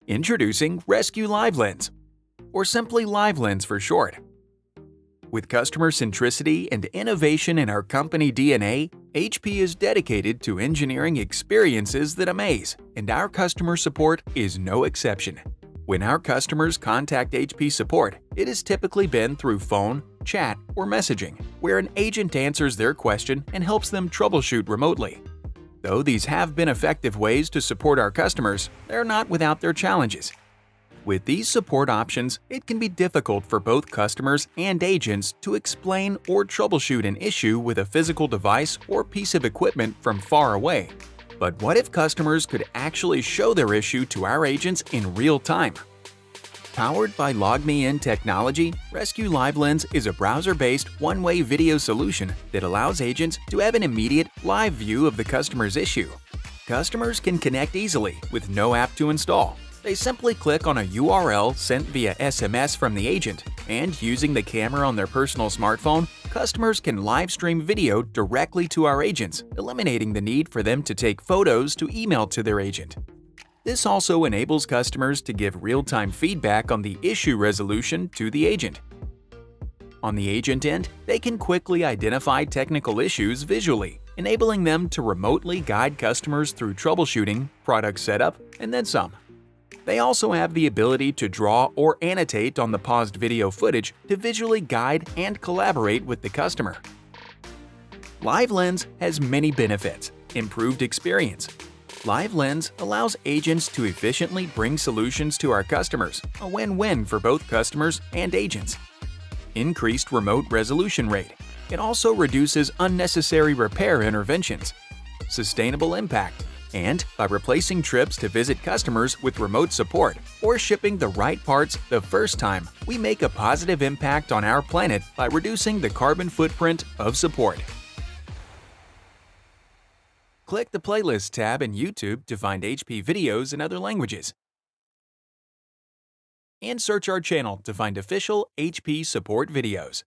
Introducing Rescue Live Lens, or simply Live Lens for short. With customer centricity and innovation in our company DNA, HP is dedicated to engineering experiences that amaze, and our customer support is no exception. When our customers contact HP support, it has typically been through phone, chat, or messaging, where an agent answers their question and helps them troubleshoot remotely. Though these have been effective ways to support our customers, they're not without their challenges. With these support options, it can be difficult for both customers and agents to explain or troubleshoot an issue with a physical device or piece of equipment from far away. But what if customers could actually show their issue to our agents in real time? Powered by LogMeIn technology, Rescue Live Lens is a browser-based one-way video solution that allows agents to have an immediate, live view of the customer's issue. Customers can connect easily with no app to install. They simply click on a URL sent via SMS from the agent, and using the camera on their personal smartphone, customers can live stream video directly to our agents, eliminating the need for them to take photos to email to their agent. This also enables customers to give real-time feedback on the issue resolution to the agent. On the agent end, they can quickly identify technical issues visually, enabling them to remotely guide customers through troubleshooting, product setup, and then some. They also have the ability to draw or annotate on the paused video footage to visually guide and collaborate with the customer. Live Lens has many benefits: improved experience. Live Lens allows agents to efficiently bring solutions to our customers, a win-win for both customers and agents. Increased remote resolution rate. It also reduces unnecessary repair interventions. Sustainable impact. And by replacing trips to visit customers with remote support or shipping the right parts the first time, we make a positive impact on our planet by reducing the carbon footprint of support. Click the Playlist tab in YouTube to find HP videos in other languages. And search our channel to find official HP support videos.